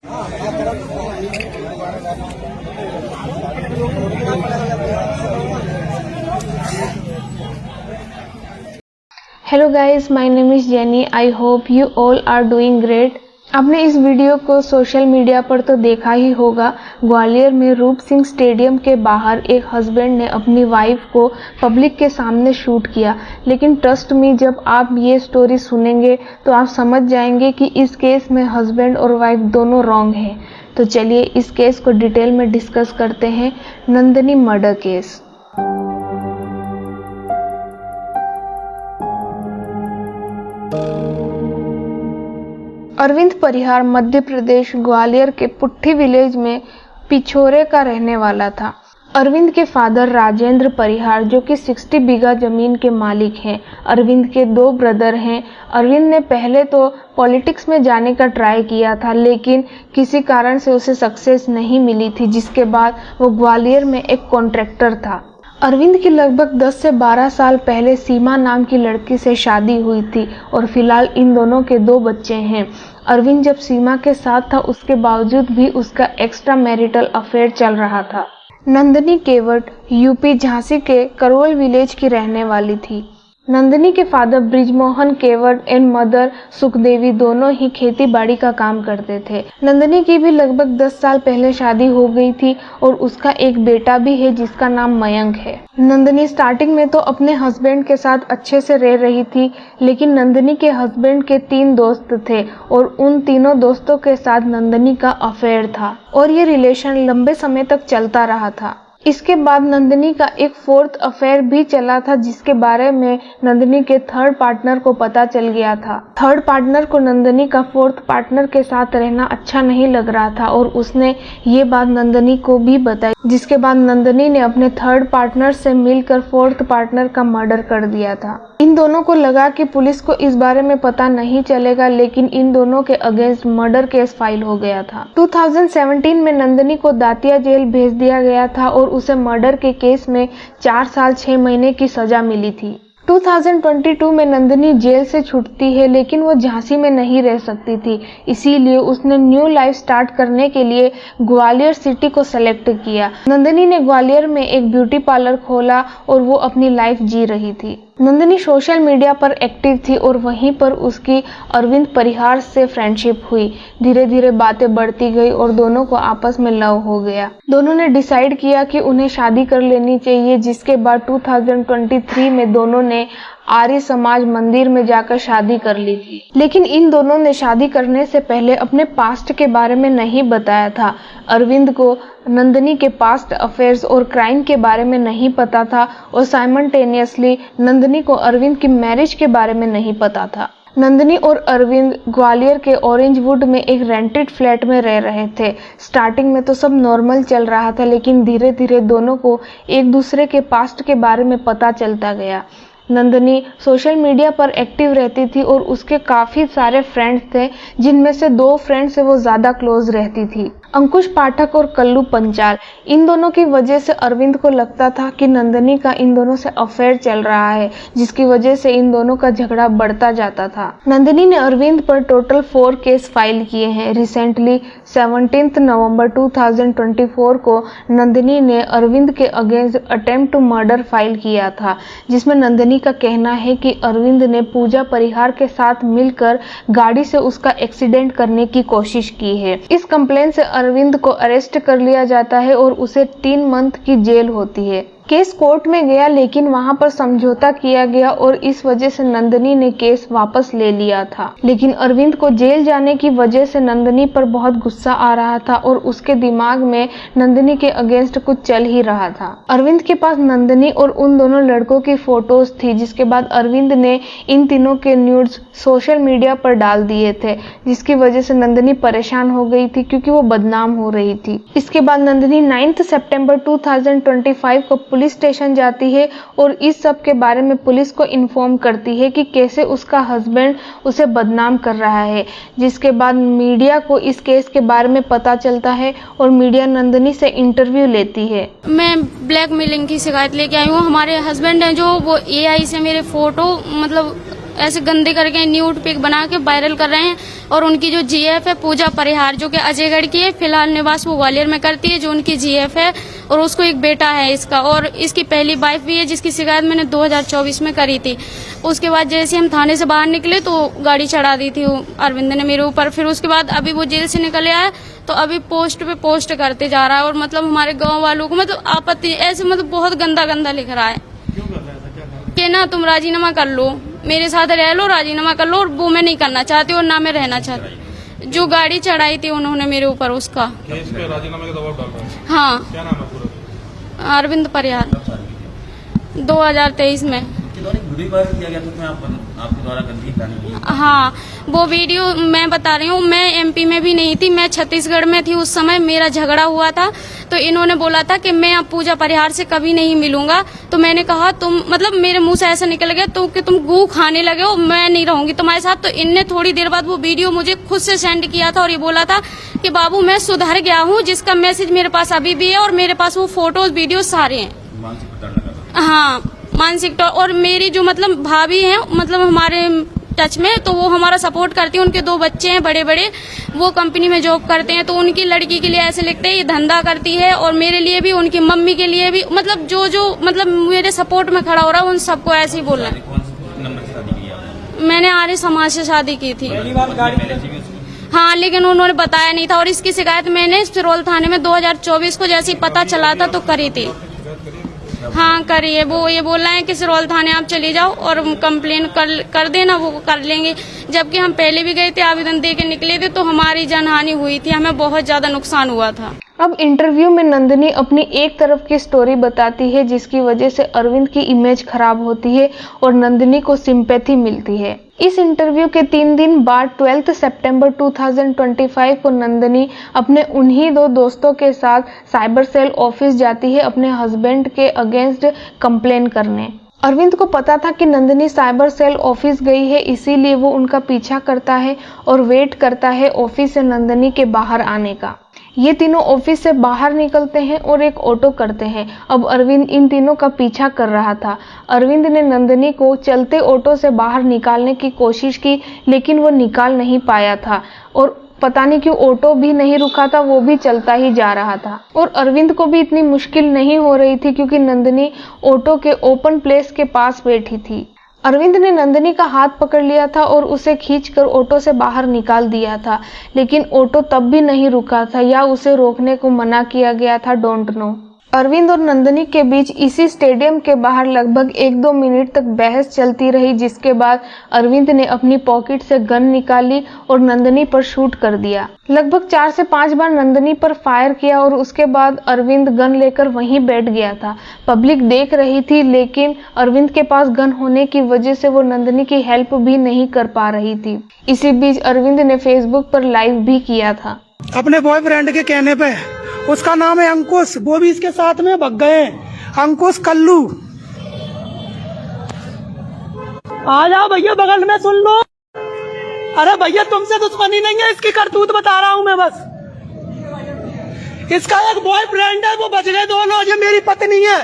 Hello guys, my name is Jenny. I hope you all are doing great. आपने इस video को social media पर तो देखा ही होगा। ग्वालियर में रूप सिंह स्टेडियम के बाहर एक हस्बैंड ने अपनी वाइफ को पब्लिक के सामने शूट किया। लेकिन ट्रस्ट मी, जब आप ये स्टोरी सुनेंगे तो आप समझ जाएंगे कि इस केस में हस्बैंड और वाइफ दोनों रॉन्ग हैं। तो चलिए इस केस को डिटेल में डिस्कस करते हैं। Nandini murder case. अरविंद परिहार मध्य प्रदेश ग्वालियर के पुट्ठी विलेज में पिछोरे का रहने वाला था। अरविंद के फादर राजेंद्र परिहार जो कि 60 बीघा जमीन के मालिक हैं। अरविंद के 2 ब्रदर हैं। अरविंद ने पहले तो पॉलिटिक्स में जाने का ट्राई किया था, लेकिन किसी कारण से उसे सक्सेस नहीं मिली थी, जिसके बाद वो ग्वालियर में एक कॉन्ट्रैक्टर था। अरविंद की लगभग 10 से 12 साल पहले सीमा नाम की लड़की से शादी हुई थी और फिलहाल इन दोनों के 2 बच्चे हैं। अरविंद जब सीमा के साथ था, उसके बावजूद भी उसका एक्स्ट्रा मैरिटल अफेयर चल रहा था। नंदिनी केवट यूपी झांसी के करोल विलेज की रहने वाली थी। नंदिनी के father Brijmohan Kewat and mother Sukhdevi दोनों ही खेती बाड़ी का काम करते थे। नंदिनी की भी लगभग 10 साल पहले शादी हो गई थी और उसका एक बेटा भी है जिसका नाम मयंक है। नंदिनी स्टार्टिंग में तो अपने हस्बैंड के साथ अच्छे से रह रही थी, लेकिन नंदिनी के हस्बैंड के 3 दोस्त थे और उन तीनों दोस्तों के साथ नंदिनी का अफेयर था और ये रिलेशन लंबे समय तक चलता रहा था। इसके बाद नंदिनी का एक 4th अफेयर भी चला था, जिसके बारे में नंदिनी के 3rd पार्टनर को पता चल गया था। 3rd पार्टनर को नंदिनी का 4th पार्टनर के साथ रहना अच्छा नहीं लग रहा था और उसने ये बात नंदिनी को भी बताई, जिसके बाद नंदिनी ने अपने 3rd पार्टनर से मिलकर 4th पार्टनर का मर्डर कर दिया था। इन दोनों को लगा कि पुलिस को इस बारे में पता नहीं चलेगा, लेकिन इन दोनों के अगेंस्ट मर्डर केस फाइल हो गया था। 2017 में नंदिनी को दातिया जेल भेज दिया गया था और उसे मर्डर के केस में 4 साल 6 महीने की सजा मिली थी। 2022 में नंदिनी जेल से छूटती है, लेकिन वो झांसी में नहीं रह सकती थी, इसीलिए उसने न्यू लाइफ स्टार्ट करने के लिए ग्वालियर सिटी को सेलेक्ट किया। नंदिनी ने ग्वालियर में एक ब्यूटी पार्लर खोला और वो अपनी लाइफ जी रही थी। नंदिनी सोशल मीडिया पर एक्टिव थी और वहीं पर उसकी अरविंद परिहार से फ्रेंडशिप हुई। धीरे धीरे बातें बढ़ती गई और दोनों को आपस में लव हो गया। दोनों ने डिसाइड किया कि उन्हें शादी कर लेनी चाहिए, जिसके बाद 2023 में दोनों ने आर्य समाज मंदिर में जाकर शादी कर ली थी। लेकिन इन दोनों ने शादी करने से पहले अपने पास्ट के बारे में नहीं बताया था। अरविंद को नंदिनी के पास्ट अफेयर्स और क्राइम के बारे में नहीं पता था और साइमल्टेनियसली नंदिनी को अरविंद की मैरिज के बारे में नहीं पता था। नंदिनी और अरविंद ग्वालियर के ऑरेंज वुड में एक रेंटेड फ्लैट में रह रहे थे। स्टार्टिंग में तो सब नॉर्मल चल रहा था, लेकिन धीरे धीरे दोनों को एक दूसरे के पास्ट के बारे में पता चलता गया। नंदिनी सोशल मीडिया पर एक्टिव रहती थी और उसके काफी सारे फ्रेंड्स थे, जिनमें से 2 फ्रेंड्स से वो ज्यादा क्लोज रहती थी, अंकुश पाठक और कल्लू पंचाल। इन दोनों की वजह से अरविंद को लगता था कि नंदिनी का इन दोनों से अफेयर चल रहा है, जिसकी वजह से इन दोनों का झगड़ा बढ़ता जाता था। नंदिनी ने अरविंद पर टोटल 4 केस फाइल किए हैं। रिसेंटली 17 नवंबर 2024 को नंदिनी ने अरविंद के against attempt to murder file किया था, जिसमें नंदिनी का कहना है कि अरविंद ने पूजा परिहार के साथ मिलकर गाड़ी से उसका एक्सीडेंट करने की कोशिश की है। इस कंप्लेंट से अरविंद को अरेस्ट कर लिया जाता है और उसे 3 मंथ की जेल होती है। केस कोर्ट में गया, लेकिन वहां पर समझौता किया गया और इस वजह से नंदिनी ने केस वापस ले लिया था। लेकिन अरविंद को जेल जाने की वजह से नंदिनी पर बहुत गुस्सा आ रहा था और उसके दिमाग में नंदिनी के अगेंस्ट कुछ चल ही रहा था। अरविंद के पास नंदिनी और उन दोनों लड़कों की फोटोज थी, जिसके बाद अरविंद ने इन तीनों के न्यूड्स सोशल मीडिया पर डाल दिए थे, जिसकी वजह से नंदिनी परेशान हो गई थी क्योंकि वो बदनाम हो रही थी। इसके बाद नंदिनी 9 सितंबर 2025 को पुलिस स्टेशन जाती है और इस सब के बारे में पुलिस को इन्फॉर्म करती है कि कैसे उसका हस्बैंड उसे बदनाम कर रहा है। जिसके बाद मीडिया को इस केस के बारे में पता चलता है और मीडिया नंदिनी से इंटरव्यू लेती है। मैं ब्लैकमेलिंग की शिकायत लेके आई हूँ। हमारे हस्बैंड हैं जो वो AI से मेरे फोटो मतलब ऐसे गंदे करके न्यूड पिक बना के वायरल कर रहे हैं। और उनकी जो जीएफ है पूजा परिहार, जो कि अजयगढ़ की है, फिलहाल निवास वो ग्वालियर में करती है, जो उनकी जीएफ है। और उसको एक बेटा है इसका, और इसकी पहली वाइफ भी है, जिसकी शिकायत मैंने 2024 में करी थी। उसके बाद जैसे हम थाने से बाहर निकले तो गाड़ी चढ़ा दी थी अरविंद ने मेरे ऊपर। फिर उसके बाद अभी वो जेल से निकल आया तो अभी पोस्ट पे पोस्ट करते जा रहा है, और मतलब हमारे गांव वालों को मतलब आपत्ति, ऐसे मतलब बहुत गंदा गंदा लिख रहा है कि ना तुम राजीनामा कर लो, मेरे साथ रह लो, राजीनामा कर लो। और वो मैं नहीं करना चाहती और ना मैं रहना चाहती। जो गाड़ी चढ़ाई थी उन्होंने मेरे ऊपर, उसका राजीनामे का दबाव डाल रहा है। हाँ, क्या नाम है पूरा? अरविंद परिहार। 2023 में वीडियो वायरल किया गया था उसमें आपके द्वारा गंदगी फैलाई गई। हाँ, वो वीडियो मैं बता रही हूँ, मैं एमपी में भी नहीं थी, मैं छत्तीसगढ़ में थी उस समय। मेरा झगड़ा हुआ था तो इन्होंने बोला था कि मैं अब पूजा परिहार से कभी नहीं मिलूंगा। तो मैंने कहा तुम, मतलब मेरे मुंह से ऐसा निकल गया तो कि तुम गू खाने लगे हो, मैं नहीं रहूंगी तुम्हारे साथ। तो इनने थोड़ी देर बाद वो वीडियो मुझे खुद से सेंड किया था और ये बोला था कि बाबू मैं सुधर गया हूँ, जिसका मैसेज मेरे पास अभी भी है और मेरे पास वो फोटोज वीडियो सारे हैं। मानसिक प्रताड़ना का। हाँ, मानसिक तौर। और मेरी जो मतलब भाभी हैं, मतलब हमारे टच में, तो वो हमारा सपोर्ट करती हैं। उनके 2 बच्चे हैं बड़े बड़े, वो कंपनी में जॉब करते हैं। तो उनकी लड़की के लिए ऐसे लिखते हैं ये धंधा करती है, और मेरे लिए भी, उनकी मम्मी के लिए भी, मतलब जो मतलब मेरे सपोर्ट में खड़ा हो रहा है उन सबको ऐसे ही बोलना है। कौन से नंबर से शादी की आपने? मैंने आर्य समाज से शादी की थी। पहले से भी उसको? हाँ, लेकिन उन्होंने बताया नहीं था। और इसकी शिकायत मैंने सिरोल थाने में 2024 को जैसे ही पता चला था तो करी थी। हाँ, करिए। वो ये बोल रहे हैं कि सिरोल थाने आप चले जाओ और कंप्लेन कर देना, वो कर लेंगे। जबकि हम पहले भी गए थे, आवेदन दे के निकले थे, तो हमारी जानहानि हुई थी, हमें बहुत ज्यादा नुकसान हुआ था। अब इंटरव्यू में नंदिनी अपनी एक तरफ की स्टोरी बताती है, जिसकी वजह से अरविंद की इमेज खराब होती है और नंदिनी को सिंपैथी मिलती है। इस इंटरव्यू के 3 दिन बाद 12 सितंबर 2025 को नंदिनी अपने उन्हीं 2 दोस्तों के साथ साइबर सेल ऑफिस जाती है अपने हस्बैंड के अगेंस्ट कंप्लेन करने। अरविंद को पता था कि नंदिनी साइबर सेल ऑफिस गई है, इसीलिए वो उनका पीछा करता है और वेट करता है ऑफिस से नंदिनी के बाहर आने का। ये तीनों ऑफिस से बाहर निकलते हैं और एक ऑटो करते हैं। अब अरविंद इन तीनों का पीछा कर रहा था। अरविंद ने नंदिनी को चलते ऑटो से बाहर निकालने की कोशिश की, लेकिन वो निकाल नहीं पाया था और पता नहीं क्यों ऑटो भी नहीं रुका था, वो भी चलता ही जा रहा था। और अरविंद को भी इतनी मुश्किल नहीं हो रही थी क्योंकि नंदिनी ऑटो के ओपन प्लेस के पास बैठी थी। अरविंद ने नंदिनी का हाथ पकड़ लिया था और उसे खींचकर ऑटो से बाहर निकाल दिया था, लेकिन ऑटो तब भी नहीं रुका था या उसे रोकने को मना किया गया था, डोंट नो। अरविंद और नंदिनी के बीच इसी स्टेडियम के बाहर लगभग 1-2 मिनट तक बहस चलती रही, जिसके बाद अरविंद ने अपनी पॉकेट से गन निकाली और नंदिनी पर शूट कर दिया। लगभग 4 से 5 बार नंदिनी पर फायर किया और उसके बाद अरविंद गन लेकर वहीं बैठ गया था। पब्लिक देख रही थी, लेकिन अरविंद के पास गन होने की वजह से वो नंदिनी की हेल्प भी नहीं कर पा रही थी। इसी बीच अरविंद ने फेसबुक पर लाइव भी किया था। अपने बॉयफ्रेंड के कहने पे, उसका नाम है अंकुश, वो भी इसके साथ में भग गए। अंकुश कल्लू, आ जाओ भैया बगल में सुन लो। अरे भैया तुमसे दुश्मनी नहीं है, इसकी करतूत बता रहा हूँ मैं बस। इसका एक बॉयफ्रेंड है, वो बच गए दोनों, ये मेरी पत्नी है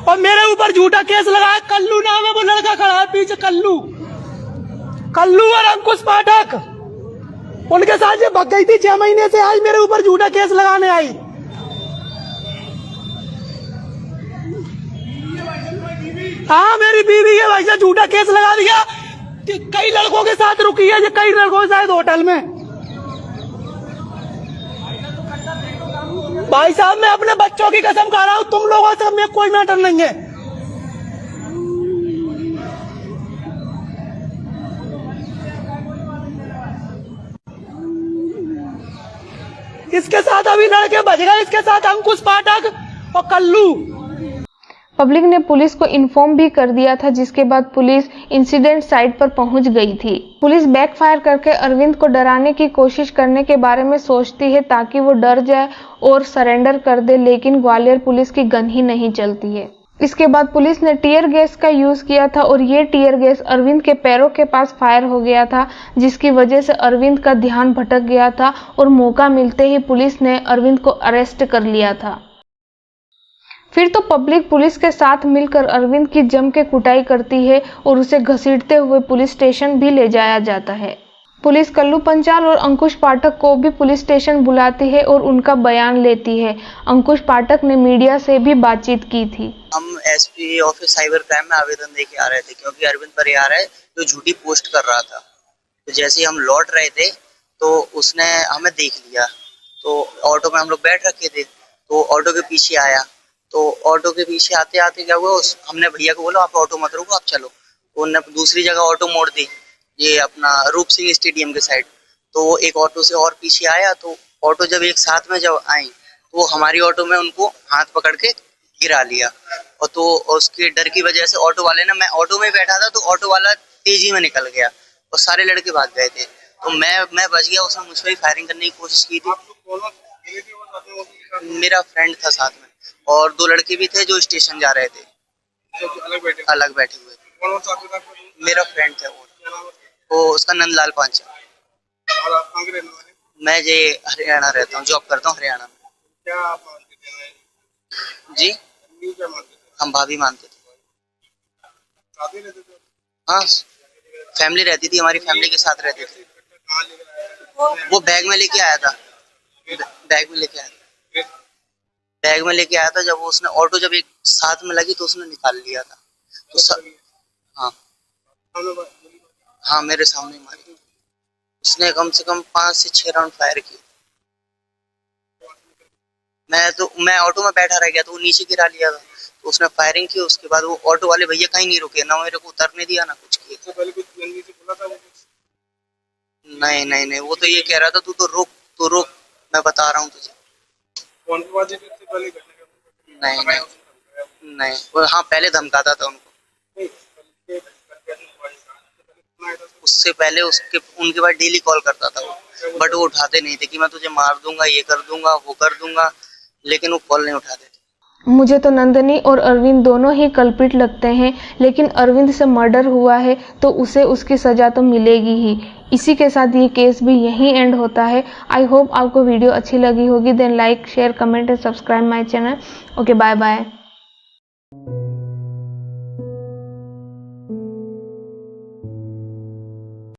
और मेरे ऊपर झूठा केस लगाया। कल्लू नाम है, वो लड़का खड़ा है पीछे, कल्लू और अंकुश पाठक, उनके साथ ये भग गई थी 6 महीने से। आज मेरे ऊपर झूठा केस लगाने आई। हाँ, मेरी बीवी है भाई साहब, झूठा केस लगा दिया। कई लड़कों के साथ रुकी है, कई लड़कों के साथ होटल में। भाई साहब मैं अपने बच्चों की कसम खा रहा हूँ, तुम लोगों से में कोई मैटर नहीं है। इसके साथ अभी लड़के बच गए, इसके साथ अंकुश पाठक और कल्लू। पब्लिक ने पुलिस को इन्फॉर्म भी कर दिया था, जिसके बाद पुलिस इंसिडेंट साइट पर पहुंच गई थी। पुलिस बैकफायर करके अरविंद को डराने की कोशिश करने के बारे में सोचती है ताकि वो डर जाए और सरेंडर कर दे, लेकिन ग्वालियर पुलिस की गन ही नहीं चलती है। इसके बाद पुलिस ने टीयर गैस का यूज किया था और ये टीयर गैस अरविंद के पैरों के पास फायर हो गया था, जिसकी वजह से अरविंद का ध्यान भटक गया था और मौका मिलते ही पुलिस ने अरविंद को अरेस्ट कर लिया था। फिर तो पब्लिक पुलिस के साथ मिलकर अरविंद की जम के कुटाई करती है और उसे घसीटते हुए पुलिस स्टेशन भी ले जाया जाता है। पुलिस कल्लू पंचाल और अंकुश पाठक को भी पुलिस स्टेशन बुलाती है और उनका बयान लेती है। अंकुश पाठक ने मीडिया से भी बातचीत की थी। हम एसपी ऑफिस साइबर क्राइम में आवेदन देके आ रहे थे क्योंकि अरविंद परिहार है जो झूठी पोस्ट कर रहा था। तो जैसे ही हम लौट रहे थे तो उसने हमें देख लिया, तो ऑटो में हम लोग बैठ रखे थे, तो ऑटो के पीछे आया। तो ऑटो के पीछे आते आते क्या हुआ, हमने भैया को बोला आप ऑटो मत रुको, आप चलो। तो उन्होंने दूसरी जगह ऑटो मोड़ दी, ये अपना रूप सिंह स्टेडियम के साइड। तो वो एक ऑटो से और पीछे आया, तो ऑटो जब एक साथ में जब आई तो वो हमारी ऑटो में उनको हाथ पकड़ के गिरा लिया। और तो उसके डर की वजह से ऑटो वाले ने, मैं ऑटो में बैठा था तो ऑटो वाला तेजी में निकल गया और सारे लड़के भाग गए थे। तो मैं बच गया, उसने मुझ पर ही फायरिंग करने की कोशिश की थी। मेरा फ्रेंड था साथ में और 2 लड़के भी थे जो स्टेशन जा रहे थे, अलग बैठे हुए। मेरा फ्रेंड था वो उसका नंदलाल पांचा। मैं जे हरियाणा रहता हूँ, जॉब करता हूँ हरियाणा में। जी हम भाभी मानते थे। हाँ फैमिली रहती थी, हमारी फैमिली के साथ रहते थे। वो बैग में लेके आया था, बैग में लेके आया था। जब उसने ऑटो जब एक साथ में लगी तो उसने निकाल लिया था। तो हाँ मेरे सामने मारी। उसने कम से कम 5 से 6 राउंड फायर किए। मैं ऑटो में बैठा रह गया तो वो नीचे गिरा लिया था, तो उसने फायरिंग की। उसके बाद वो ऑटो वाले भैया कहीं नहीं रुके, ना मेरे को उतरने दिया ना कुछ किया। नहीं वो तो ये कह रहा था तू तो रुक, मैं बता रहा हूँ तुझे। नहीं वो हाँ पहले धमकाता था उनको, उससे पहले उनके बाद डेली कॉल करता था वो, बट वो उठाते नहीं थे कि मैं तुझे मार दूंगा, ये कर दूंगा, वो कर दूंगा, लेकिन वो कॉल नहीं उठाते थे। मुझे तो नंदिनी और अरविंद दोनों ही कल्प्रिट लगते हैं, लेकिन अरविंद से मर्डर हुआ है तो उसे उसकी सजा तो मिलेगी ही। इसी के साथ ये केस भी यहीं एंड होता है। आई होप आपको वीडियो अच्छी लगी होगी। Then like, share, comment and subscribe my channel. Okay bye bye.